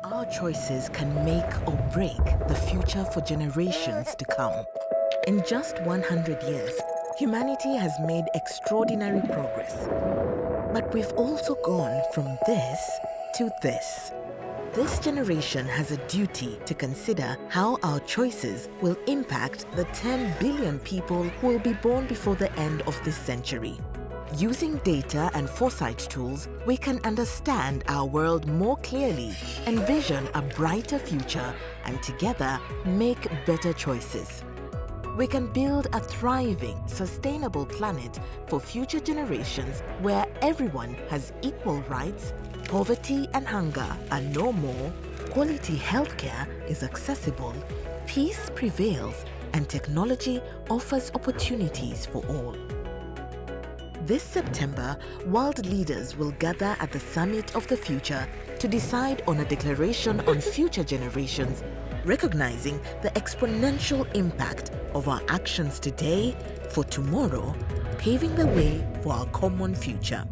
Our choices can make or break the future for generations to come. In just 100 years, humanity has made extraordinary progress. But we've also gone from this to this. This generation has a duty to consider how our choices will impact the 10 billion people who will be born before the end of this century. Using data and foresight tools, we can understand our world more clearly, envision a brighter future, and together make better choices. We can build a thriving, sustainable planet for future generations where everyone has equal rights, poverty and hunger are no more, quality healthcare is accessible, peace prevails, and technology offers opportunities for all. This September, world leaders will gather at the Summit of the Future to decide on a declaration on future generations, recognizing the exponential impact of our actions today for tomorrow, paving the way for our common future.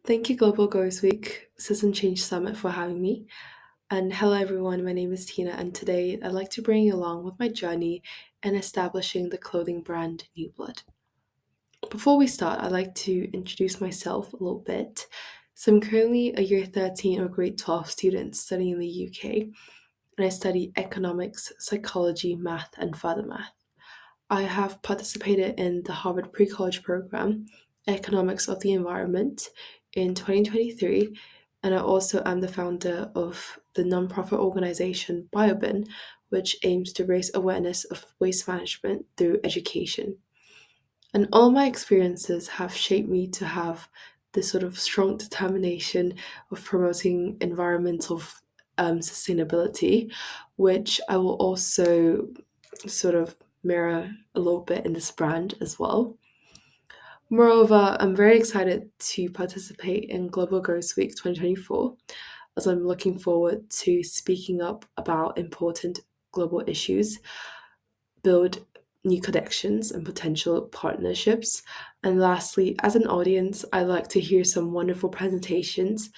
Thank you, Global Goals Week Citizen Change Summit, for having me. And hello, everyone. My name is Tina, and today I'd like to bring you along with my journey in establishing the clothing brand New Blood. Before we start, I'd like to introduce myself a little bit. So, I'm currently a year 13 or grade 12 student studying in the UK, and I study economics, psychology, math, and further math. I have participated in the Harvard Pre College program, Economics of the Environment, in 2023, and I also am the founder of the nonprofit organization BioBin, which aims to raise awareness of waste management through education. And all my experiences have shaped me to have this sort of strong determination of promoting environmental sustainability, which I will also sort of mirror a little bit in this brand as well. Moreover, I'm very excited to participate in Global Growth Week 2024 as I'm looking forward to speaking up about important global issues, build new connections and potential partnerships. And lastly, as an audience, I'd like to hear some wonderful presentations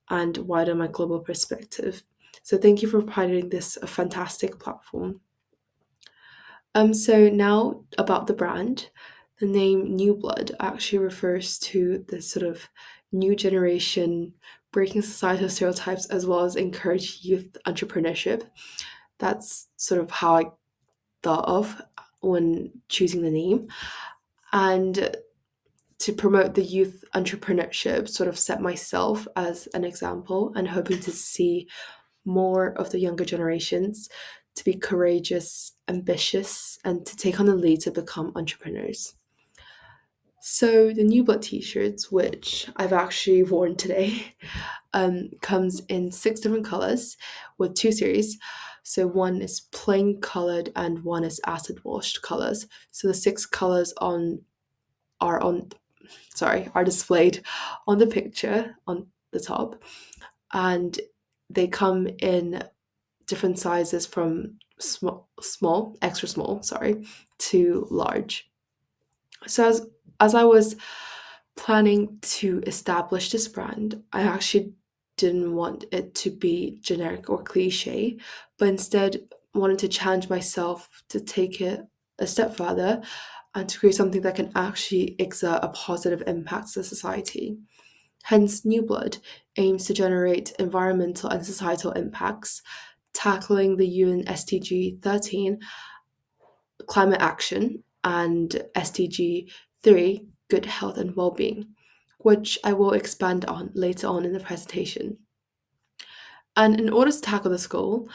and widen my global perspective. So thank you for providing this a fantastic platform. So now about the brand. The name New Blood actually refers to this sort of new generation breaking societal stereotypes as well as encourage youth entrepreneurship. That's sort of how I thought of when choosing the name. And to promote the youth entrepreneurship, sort of set myself as an example and hoping to see more of the younger generations to be courageous, ambitious, and to take on the lead to become entrepreneurs. So the New Blood t-shirts, which I've actually worn today, comes in 6 different colors with 2 series. So one is plain colored and one is acid washed colors. So the 6 colors are on are displayed on the picture on the top, and they come in different sizes from extra small, to large. So as I was planning to establish this brand, I actually didn't want it to be generic or cliche, but instead wanted to challenge myself to take it a step further and to create something that can actually exert a positive impact to society. Hence, New Blood aims to generate environmental and societal impacts, tackling the UN SDG 13, climate action, and SDG 3, good health and well-being, which I will expand on later on in the presentation. And in order to tackle this goal,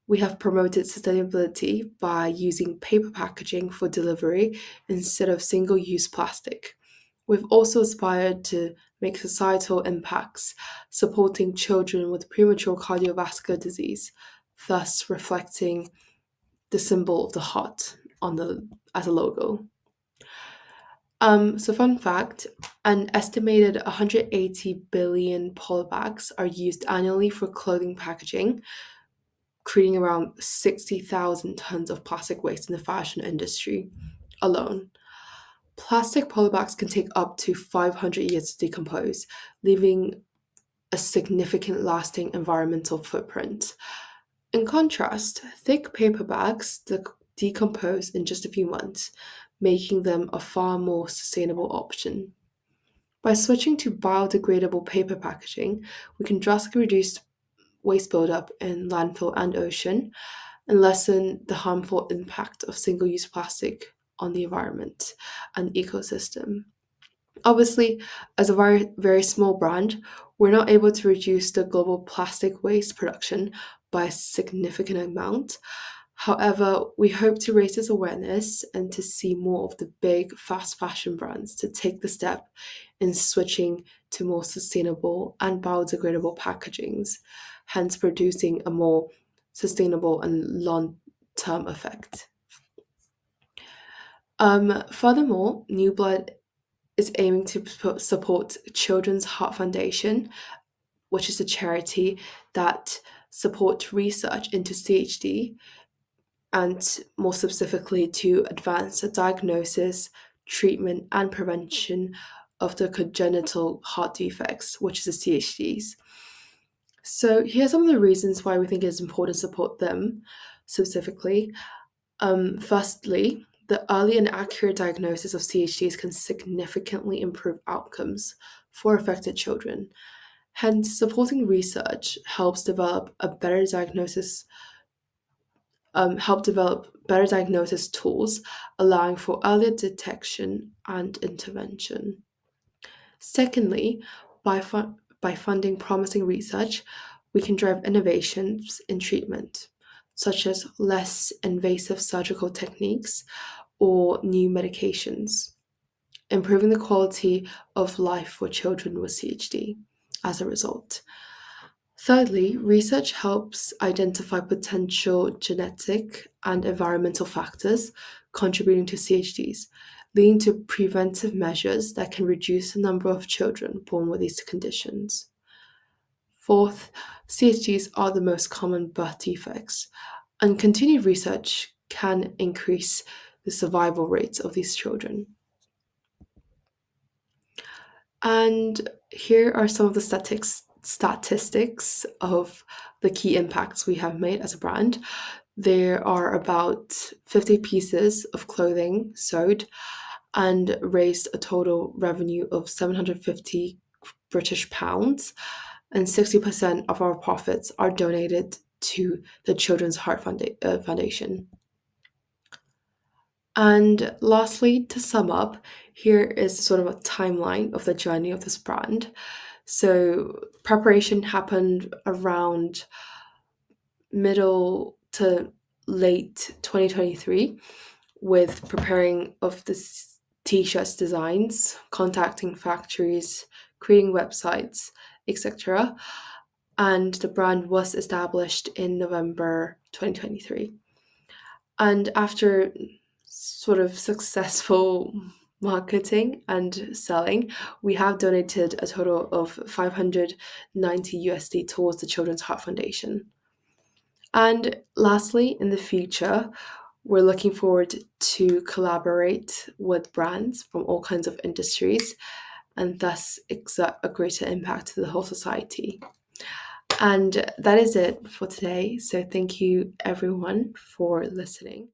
we have promoted sustainability by using paper packaging for delivery instead of single use plastic. We've also aspired to make societal impacts, supporting children with premature cardiovascular disease, thus reflecting the symbol of the heart on the as a logo. So fun fact, an estimated 180 billion poly bags are used annually for clothing packaging, creating around 60,000 tons of plastic waste in the fashion industry alone. Plastic polybags can take up to 500 years to decompose, leaving a significant lasting environmental footprint. In contrast, thick paper bags decompose in just a few months, making them a far more sustainable option. By switching to biodegradable paper packaging, we can drastically reduce waste buildup in landfill and ocean and lessen the harmful impact of single use plastic on the environment and ecosystem. Obviously, as a very, very small brand, we're not able to reduce the global plastic waste production by a significant amount. However, we hope to raise this awareness and to see more of the big fast fashion brands to take the step in switching to more sustainable and biodegradable packagings, hence producing a more sustainable and long term effect. Furthermore, New Blood is aiming to support Children's Heart Foundation, which is a charity that supports research into CHD and more specifically to advance the diagnosis, treatment, and prevention of the congenital heart defects, which is the CHDs. So, here are some of the reasons why we think it's important to support them specifically. Firstly, the early and accurate diagnosis of CHDs can significantly improve outcomes for affected children. Hence, supporting research helps develop a better diagnosis, help develop better diagnosis tools, allowing for earlier detection and intervention. Secondly, by funding promising research, we can drive innovations in treatment, such as less invasive surgical techniques or new medications, improving the quality of life for children with CHD as a result. Thirdly, research helps identify potential genetic and environmental factors contributing to CHDs, leading to preventive measures that can reduce the number of children born with these conditions. Fourth, CHDs are the most common birth defects, and continued research can increase the survival rates of these children. And here are some of the statistics of the key impacts we have made as a brand. There are about 50 pieces of clothing sewed and raised a total revenue of 750 British pounds, and 60% of our profits are donated to the Children's Heart Foundation. And lastly, to sum up, here is sort of a timeline of the journey of this brand. So, preparation happened around middle to late 2023 with preparing of the t-shirts designs, contacting factories, creating websites, etc. And the brand was established in November 2023. And after sort of successful marketing and selling, we have donated a total of 590 USD towards the Children's Heart Foundation. And lastly, in the future, we're looking forward to collaborate with brands from all kinds of industries and thus exert a greater impact to the whole society. And that is it for today. So thank you everyone for listening.